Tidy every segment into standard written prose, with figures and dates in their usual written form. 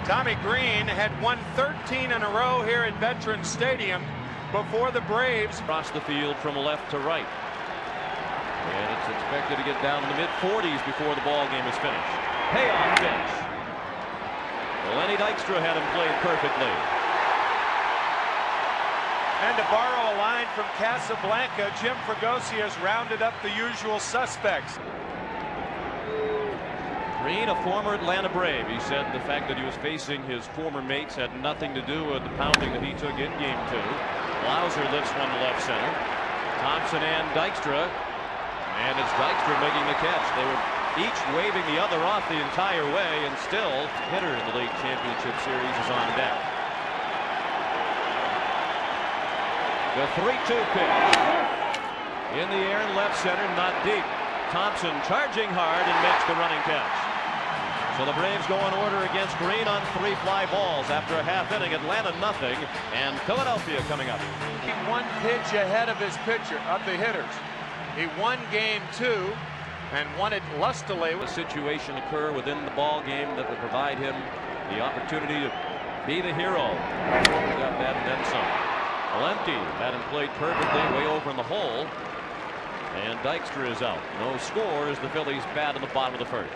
Tommy Greene had won 13 in a row here at Veterans Stadium before the Braves. Across the field from left to right. And it's expected to get down in the mid-40s before the ball game is finished. Payoff pitch. Lenny Dykstra had him played perfectly. And to borrow a line from Casablanca, Jim Fregosi has rounded up the usual suspects. Greene, a former Atlanta Brave, he said the fact that he was facing his former mates had nothing to do with the pounding that he took in Game 2. Blauser lifts one to left center. Thompson and Dykstra. And it's Dykstra making the catch. They were each waving the other off the entire way, and still hitter in the league championship series is on deck. The 3-2 pitch. In the air in left center, not deep. Thompson charging hard and makes the running catch. So the Braves go in order against Greene on 3 fly balls after a half inning. Atlanta nothing, and Philadelphia coming up. He 1 pitch ahead of his pitcher, of the hitters. He won Game 2 and won it lustily. A situation occur within the ball game that would provide him the opportunity to be the hero. He got that and then some. Valenti had him played perfectly way over in the hole. And Dykstra is out. No score as the Phillies bat in the bottom of the first.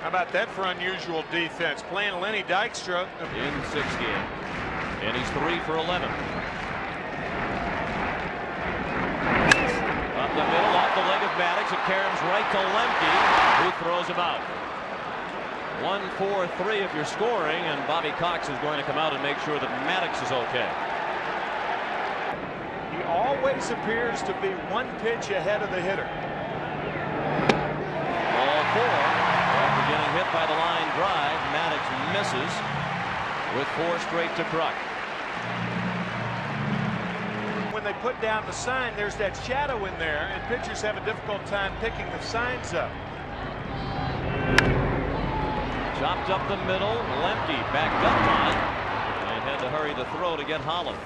How about that for unusual defense? Playing Lenny Dykstra in 6 games. And he's 3 for 11. Up the middle, off the leg of Maddux. It caroms right to Lemke, who throws him out. 1-4-3 if you're scoring, and Bobby Cox is going to come out and make sure that Maddux is okay. He always appears to be 1 pitch ahead of the hitter. Ball 4. After getting hit by the line drive, Maddux misses with 4 straight to Kruk. When they put down the sign, there's that shadow in there, and pitchers have a difficult time picking the signs up. Chopped up the middle, Lemke backed up on it, and had to hurry the throw to get Hollins.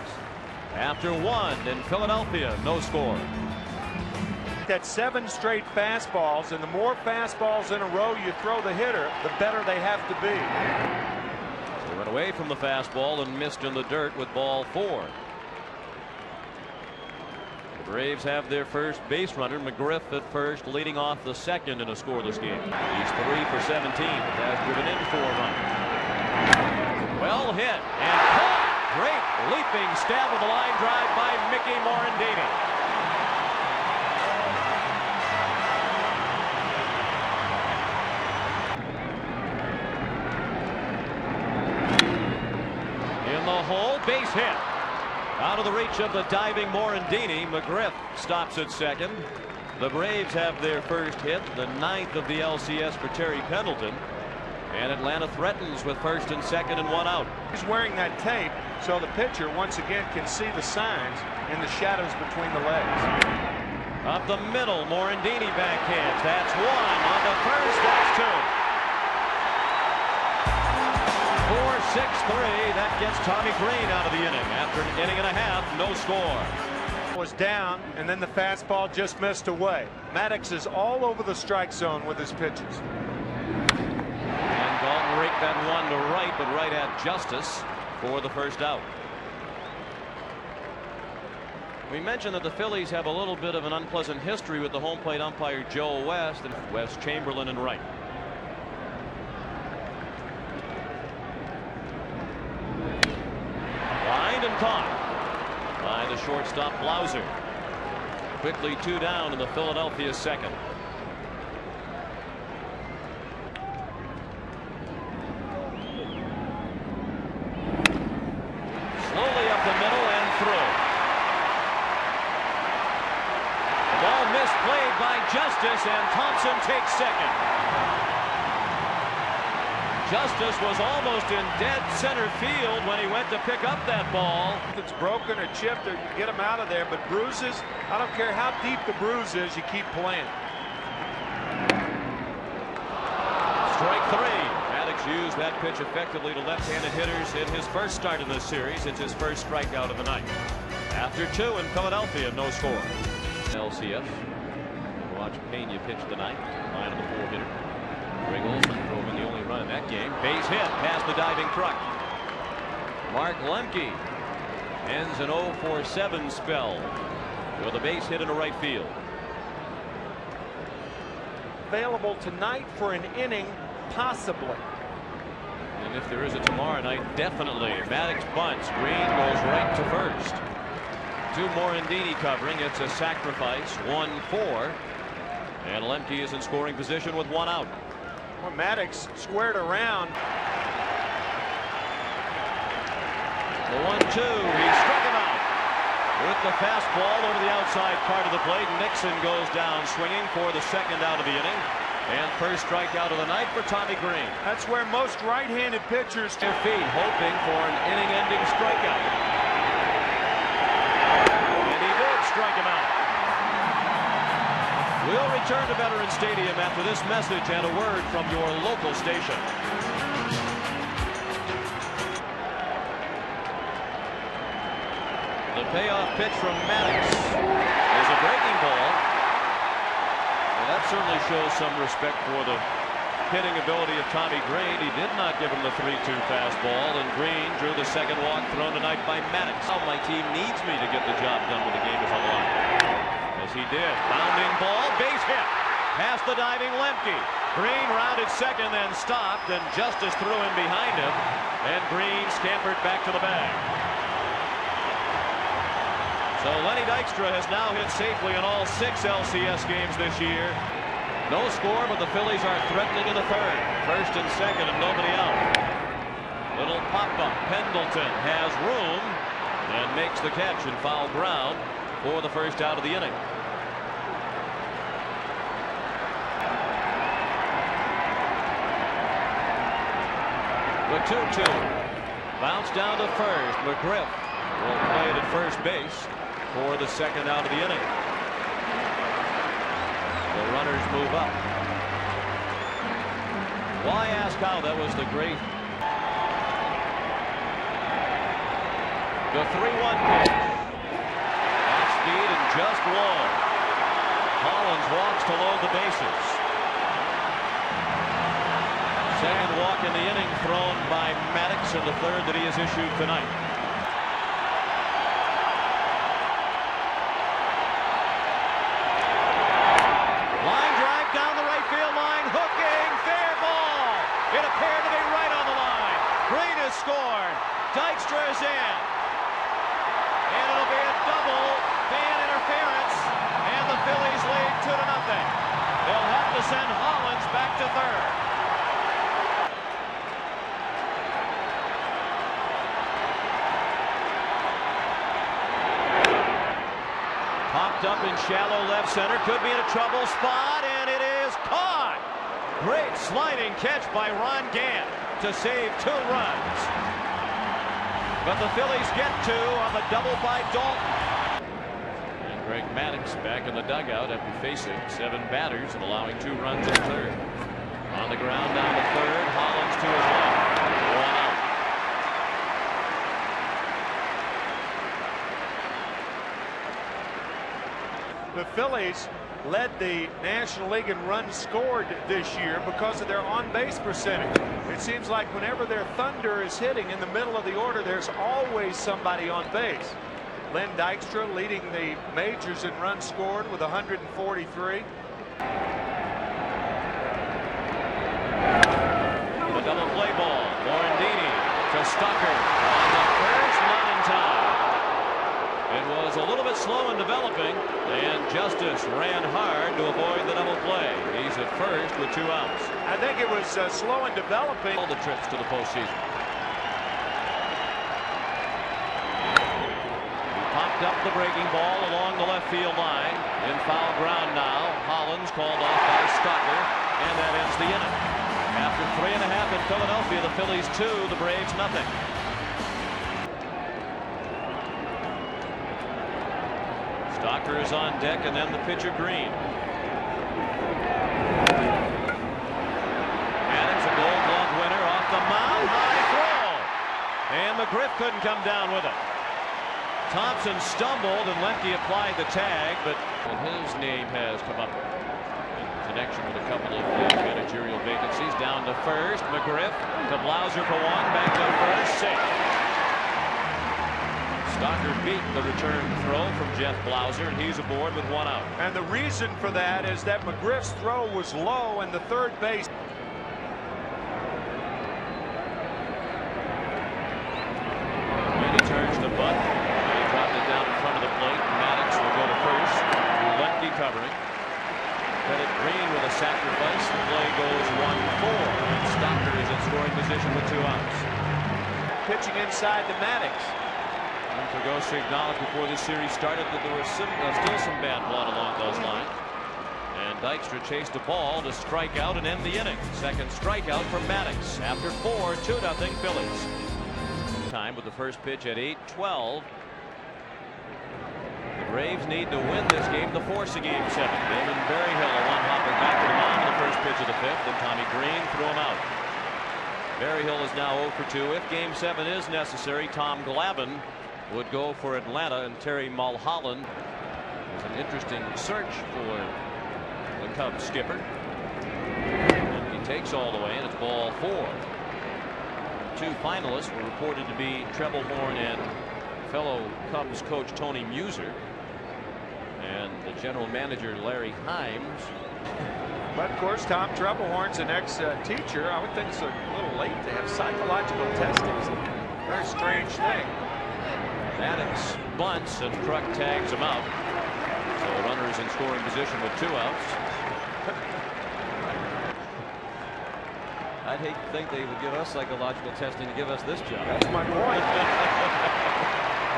After 1 in Philadelphia, no score. That's 7 straight fastballs, and the more fastballs in a row you throw the hitter, the better they have to be. They went away from the fastball and missed in the dirt with ball 4. The Braves have their first base runner, McGriff, at first, leading off the second in a scoreless game. He's 3 for 17, but has driven in 4 runs. Well hit and caught. Great leaping stab of the line drive by Mickey Morandini. In the hole, base hit. Out of the reach of the diving Morandini. McGriff stops at second. The Braves have their first hit, the 9th of the LCS for Terry Pendleton. And Atlanta threatens with first and second and 1 out. He's wearing that tape so the pitcher once again can see the signs in the shadows between the legs. Up the middle, Morandini backhands. That's 1 on the first. That's 2. 4-6-3. That gets Tommy Greene out of the inning. After an inning and a half, no score. Was down, and then the fastball just missed away. Maddux is all over the strike zone with his pitches. And Galton raked that one to right, but right at Justice for the first out. We mentioned that the Phillies have a little bit of an unpleasant history with the home plate umpire Joe West and West, Chamberlain, and Wright. Lined and caught by the shortstop Blauser. Quickly 2 down in the Philadelphia second. Slowly up the middle and through. The ball misplayed by Justice, and Thompson takes second. Justice was almost in dead center field when he went to pick up that ball. If it's broken or chipped, or you get him out of there, but bruises, I don't care how deep the bruise is, you keep playing. Strike 3. Maddux used that pitch effectively to left-handed hitters in his first start in this series. It's his first strikeout of the night. After 2 in Philadelphia, no score. NLCS. Watch Pena pitch tonight. Line of the 4 hitter. Greg Olson drove in the only run in that game. Base hit past the diving truck. Mark Lemke ends an 0-for-7 spell with a base hit into right field. Available tonight for an inning, possibly. And if there is a tomorrow night, definitely. Maddux bunts. Greene goes right to first. 2 Morandini covering. It's a sacrifice. 1-4. And Lemke is in scoring position with 1 out. Well, Maddux squared around. The 1-2. He struck him out with the fastball over the outside part of the plate. Nixon goes down swinging for the 2nd out of the inning. And first strikeout of the night for Tommy Greene. That's where most right-handed pitchers their feet, hoping for an inning-ending strikeout. And he did strike him out. We'll return to Veterans Stadium after this message and a word from your local station. The payoff pitch from Maddux is a breaking ball. Well, that certainly shows some respect for the hitting ability of Tommy Greene. He did not give him the 3-2 fastball, and Greene drew the 2nd walk thrown tonight by Maddux. Oh, my team needs me to get the job done when the game is on the line. As he did. Bounding ball, base hit past the diving Lemke. Greene rounded 2nd, then stopped, and Justice threw in behind him, and Greene scampered back to the bag. So Lenny Dykstra has now hit safely in all 6 LCS games this year. No score, but the Phillies are threatening in the 3rd. 1st and 2nd and nobody out. Little pop-up. Pendleton has room and makes the catch in foul ground for the 1st out of the inning. The 2-2. Bounce down to first. McGriff will play it at first base for the 2nd out of the inning. The runners move up. Why ask how? That was the great. The 3-1 pitch. Off speed and just low. Hollins walks to load the bases. 2nd walk in the inning thrown by Maddux, and the 3rd that he has issued tonight. Scored. Dykstra is in. And it'll be a double fan interference. And the Phillies lead 2-0. They'll have to send Hollins back to 3rd. Popped up in shallow left center. Could be in a trouble spot. And it is caught. Great sliding catch by Ron Gant to save 2 runs. But the Phillies get 2 on the double by Dalton. And Greg Maddux back in the dugout after facing 7 batters and allowing 2 runs in 3rd. On the ground down to 3rd. Hollins to his left. 1 out. The Phillies led the National League in runs scored this year because of their on-base percentage. It seems like whenever their Thunder is hitting in the middle of the order, there's always somebody on base. Len Dykstra leading the majors in runs scored with 143. The double play ball. Morandini to Stucker on the first, not in time. It was a little bit slow in developing, and Justice ran hard to avoid the double play. He's at first with 2 outs. I think it was slow in developing. All the trips to the postseason. He popped up the breaking ball along the left field line. In foul ground now. Hollins called off by Stucker, and that ends the inning. After 3.5 in Philadelphia, the Phillies 2, the Braves nothing. Stocker is on deck, and then the pitcher Greene. Maddux, a Gold Glove winner, off the mound, high throw, and McGriff couldn't come down with it. Thompson stumbled, and Lemke applied the tag, but his name has come up. connection with a couple of managerial vacancies. Down to first. McGriff to Blauser for one. Back to first. Safe. Stocker beat the return throw from Jeff Blauser, and he's aboard with one out. And the reason for that is that McGriff's throw was low, and the third base. And he turns to bunt. And he dropped it down in front of the plate. Maddux will go to first. Lemke covering. Credit Greene with a sacrifice. The play goes 1-4. And Stocker is in scoring position with 2 outs. Pitching inside to Maddux. And Fregosi acknowledged before this series started that there was still some bad blood along those lines. And Dykstra chased a ball to strike out and end the inning. Second strikeout for Maddux. After 4, 2-0 Phillies. Time with the first pitch at 8:12. The Braves need to win this game to force a game 7. Damon Berryhill, a one-hopper back to the mound in the first pitch of the 5th, and Tommy Greene threw him out. Berryhill is now 0 for 2. If game 7 is necessary, Tom Glavine would go for Atlanta, and Terry Mulholland is an interesting search for the Cubs skipper. And he takes all the way, and it's ball 4. 2 finalists were reported to be Treblehorn and fellow Cubs coach Tony Muser, and the general manager Larry Himes. But of course, Tom Treblehorn's an ex-teacher. I would think it's a little late to have psychological testing. It's a very strange thing. Maddux bunts and Kruk tags him out. So the runner is in scoring position with 2 outs. I'd hate to think they would give us psychological testing to give us this job. That's my point.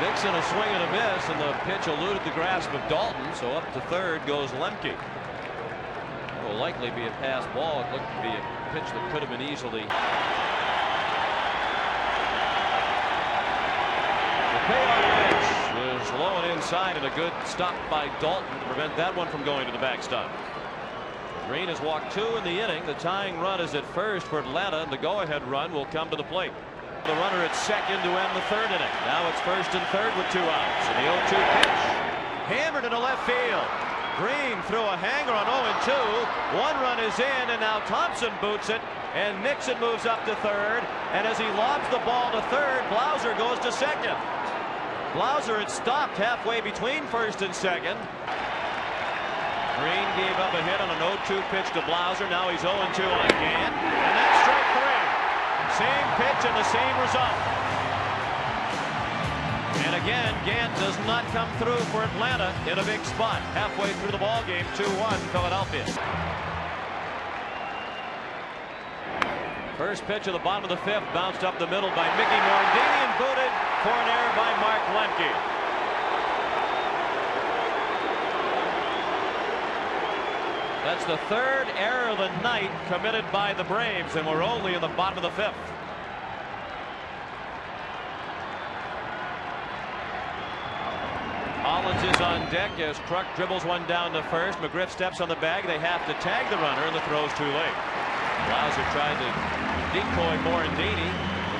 Nixon a swing and a miss, and the pitch eluded the grasp of Dalton. So up to third goes Lemke. It will likely be a pass ball. It looked to be a pitch that could have been easily. Payoff pitch is low and inside, and a good stop by Dalton to prevent that one from going to the backstop. Greene has walked 2 in the inning. The tying run is at first for Atlanta, and the go-ahead run will come to the plate. The runner at second to end the 3rd inning. Now it's first and third with 2 outs, and the 0-2 pitch hammered into left field. Greene threw a hanger on 0-2. 1 run is in, and now Thompson boots it, and Nixon moves up to third. And as he lobs the ball to third, Blauser goes to second. Blauser had stopped halfway between first and second. Greene gave up a hit on an 0-2 pitch to Blauser. Now he's 0-2 on Gant, and that's strike 3. Same pitch and the same result. And again, Gant does not come through for Atlanta in a big spot. Halfway through the ball game, 2-1 Philadelphia. First pitch of the bottom of the 5th, bounced up the middle by Mickey Morandini and booted for an error by Mark Lemke. That's the 3rd error of the night committed by the Braves, and we're only in the bottom of the 5th. Hollins is on deck as Kruk dribbles one down to first. McGriff steps on the bag. They have to tag the runner, and the throw's too late. Blauser tried to decoy Morandini,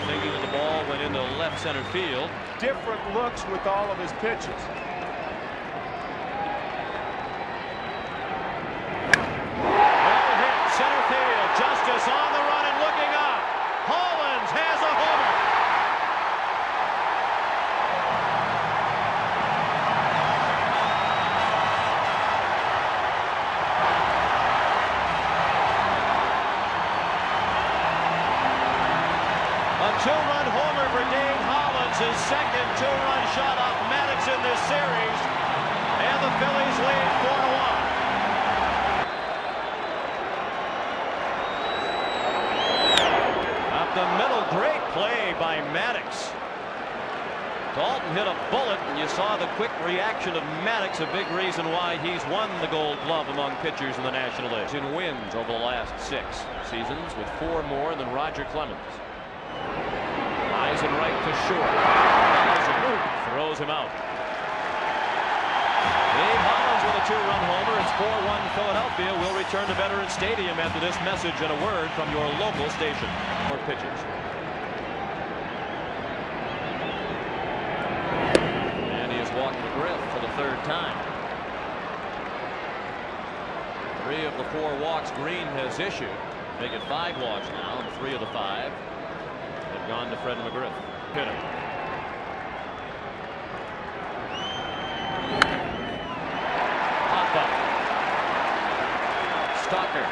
thinking that the ball went into left center field. Different looks with all of his pitches. Well hit, center field. Justice on the run and looking up. Hollins has a homer. A 2-run homer for Dave Hollins, his second 2-run shot off Maddux in this series, and the Phillies lead 4-1. Up the middle, great play by Maddux. Dalton hit a bullet, and you saw the quick reaction of Maddux, a big reason why he's won the Gold Glove among pitchers in the National League. In wins over the last 6 seasons, with 4 more than Roger Clemens. Eyes and right to short. Throws him out. Dave Hollins with a 2-run homer. It's 4-1 Philadelphia. We'll return to Veterans Stadium after this message and a word from your local station. More pitches. And he has walked McGriff for the 3rd time. 3 of the 4 walks Greene has issued. Make it 5 walks now, and 3 of the 5 have gone to Fred McGriff. Hit him. Pop up. Stalker.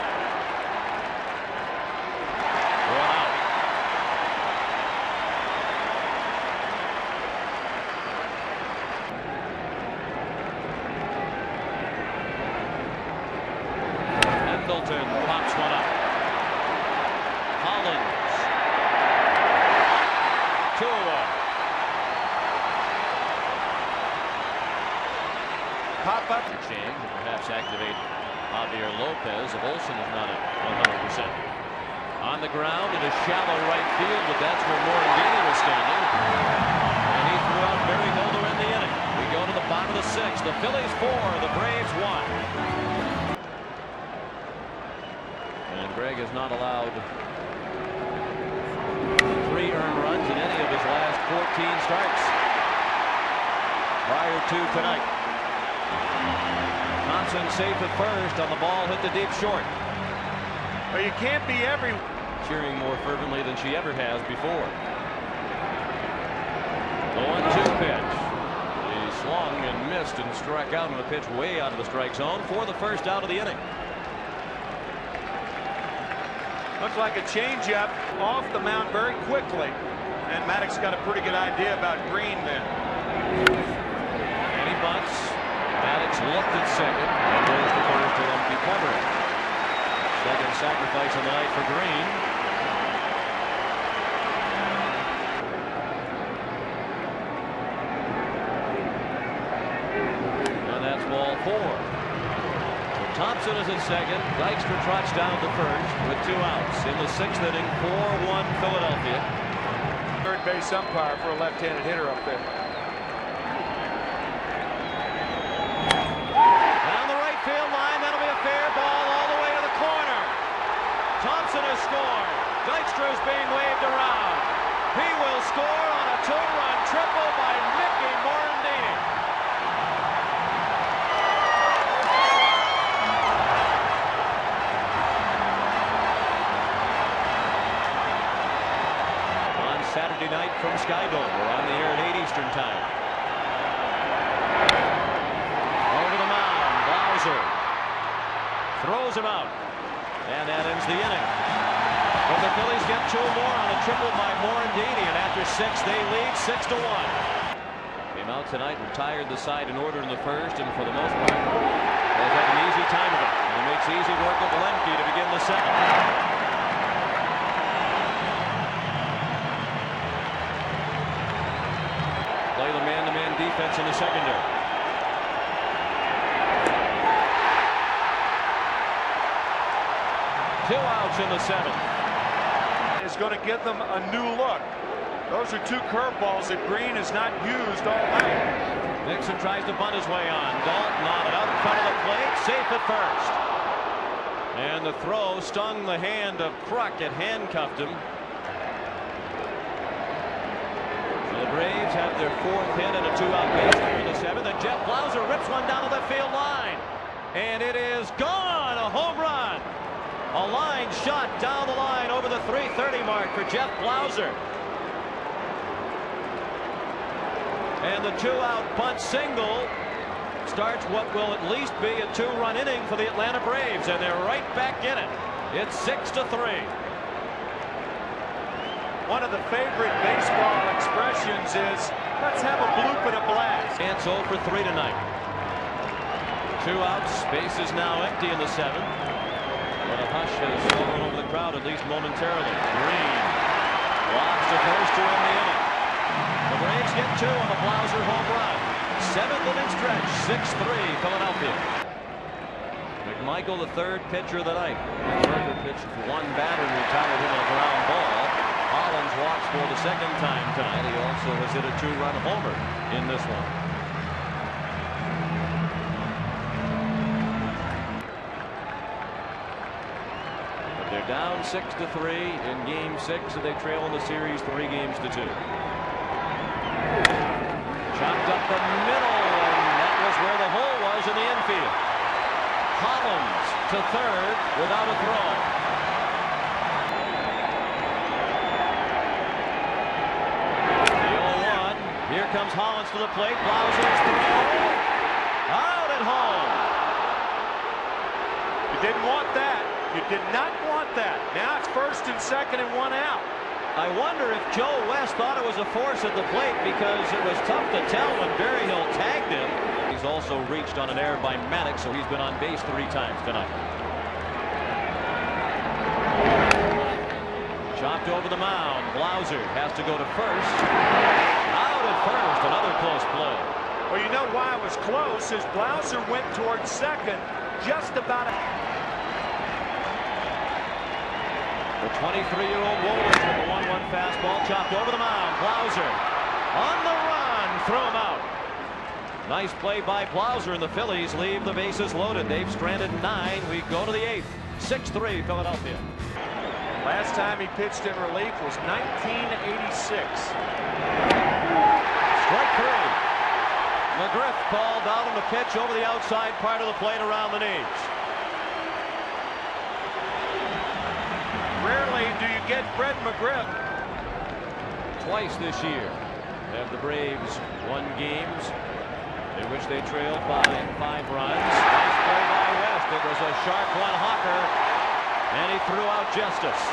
One out. Pendleton pops one up. Hollins. 2-1. Pop up. Change and perhaps activate Javier Lopez if Olsen is not at 100%. On the ground in a shallow right field, but that's where Morandini was standing. And he threw out Barry Holder in the inning. We go to the bottom of the 6th. The Phillies 4, the Braves 1. And Greg has not allowed 3 earned runs in any of his last 14 starts prior to tonight. Thompson safe at first on the ball, hit the deep short. But you can't be every. Cheering more fervently than she ever has before. The 1-2 pitch. He swung and missed and struck out on a pitch way out of the strike zone for the first out of the inning. Looks like a changeup off the mound very quickly. And Maddux got a pretty good idea about Greene then. And he bunts. Maddux looked at second and goes to first to empty cover. Second sacrifice of the night for Greene. And that's ball 4. So Thompson is at second. Dykstra trots down to first with 2 outs in the 6th inning. 4-1 Philadelphia. Third base umpire for a left-handed hitter up there. Field line, that'll be a fair ball all the way to the corner. Thompson has scored. Dykstra is being waved around. He will score on a 2-run triple by Mickey Morandini. On Saturday night from Skydome, we're on the air at 8 Eastern Time. Throws him out, and that ends the inning. But the Phillies get 2 more on a triple by Morandini, and after 6 they lead 6-1. Came out tonight, retired the side in order in the first, and for the most part they've had an easy time of it. And he makes easy work of Lemke to begin the 2nd. Play the man-to-man defense in the secondary. 2 outs in the 7th. Is going to give them a new look. Those are 2 curveballs that Greene has not used all night. Nixon tries to bunt his way on. Dalton on it out in front of the plate, safe at first. And the throw stung the hand of Kruk. It handcuffed him. So the Braves have their 4th hit and a 2-out base in the 7th. And Jeff Blauser rips one down the left field line. And it is gone. A home run. A line shot down the line over the 330 mark for Jeff Blauser. And the 2-out bunt single starts what will at least be a 2-run inning for the Atlanta Braves, and they're right back in it. It's 6-3. One of the favorite baseball expressions is, let's have a bloop and a blast. And 0 for 3 tonight. 2 outs, base is now empty in the 7th. But a hush has fallen over the crowd, at least momentarily. Greene walks to first to end the inning. The Braves get 2 on the Blauser home run. 7th inning stretch, 6-3 Philadelphia. McMichael, the 3rd pitcher of the night. Berger pitched for 1 batter and retired him on a ground ball. Hollins walks for the 2nd time tonight. He also has hit a 2-run homer in this one. They're down 6-3 in Game 6, and they trail in the series 3 games to 2. Chopped up the middle, and that was where the hole was in the infield. Hollins to third without a throw. The 0-1. Here comes Hollins to the plate. Blauser's throw. Out at home. You didn't want that. You did not want that. Now it's first and second and one out. I wonder if Joe West thought it was a force at the plate, because it was tough to tell when Berryhill tagged him. He's also reached on an error by Maddux, so he's been on base 3 times tonight. Chopped over the mound. Blauser has to go to first. Out at first. Another close play. Well, you know why it was close, is Blauser went towards second just about a... The 23-year-old Woolers with the 1-1 fastball chopped over the mound. Blauser on the run. Throw him out. Nice play by Blauser, and the Phillies leave the bases loaded. They've stranded 9. We go to the 8th. 6-3 Philadelphia. Last time he pitched in relief was 1986. Strike 3. McGriff called out on the pitch over the outside part of the plate around the knees. Rarely do you get Fred McGriff. Twice this year have the Braves won games in which they trailed by 5 runs. Nice play by West. It was a sharp one, Hawker, and he threw out Justice.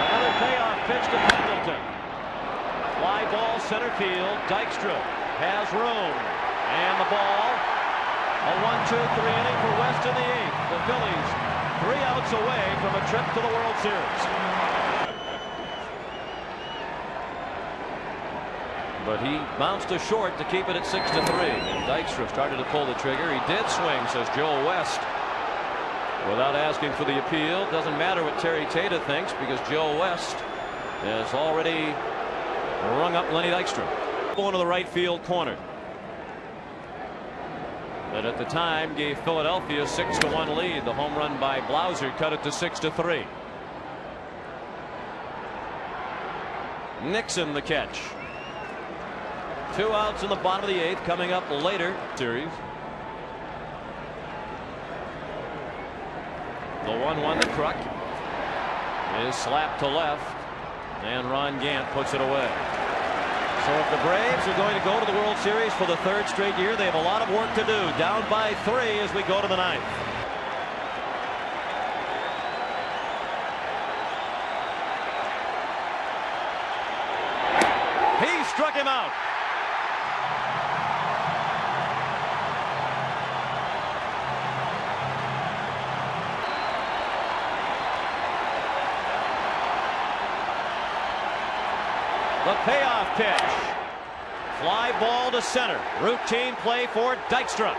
Another payoff pitch to Pendleton. Fly ball center field. Dykstra has room, and the ball. A 1-2-3 inning for West in the 8th. The Phillies 3 outs away from a trip to the World Series. But he bounced to short to keep it at 6-3. And Dykstra started to pull the trigger. He did swing, says Joel West, without asking for the appeal. Doesn't matter what Terry Tata thinks, because Joe West has already rung up Lenny Dykstra. Going to the right field corner. That at the time gave Philadelphia a 6-1 lead. The home run by Blauser cut it to 6-3. Nixon the catch. 2 outs in the bottom of the 8th. Coming up later series. The 1-1 to Kruk is slapped to left, and Ron Gant puts it away. So if the Braves are going to go to the World Series for the 3rd straight year, they have a lot of work to do. Down by 3 as we go to the 9th. He struck him out. The payoff pitch. Fly ball to center. Routine play for Dykstra.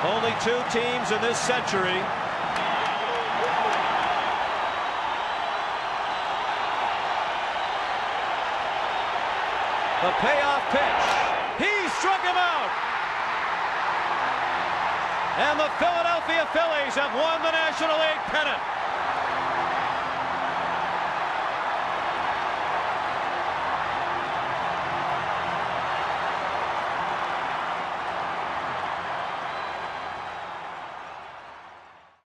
Only 2 teams in this century the payoff pitch. He struck him out. And the Philadelphia Phillies have won the National League Pennant.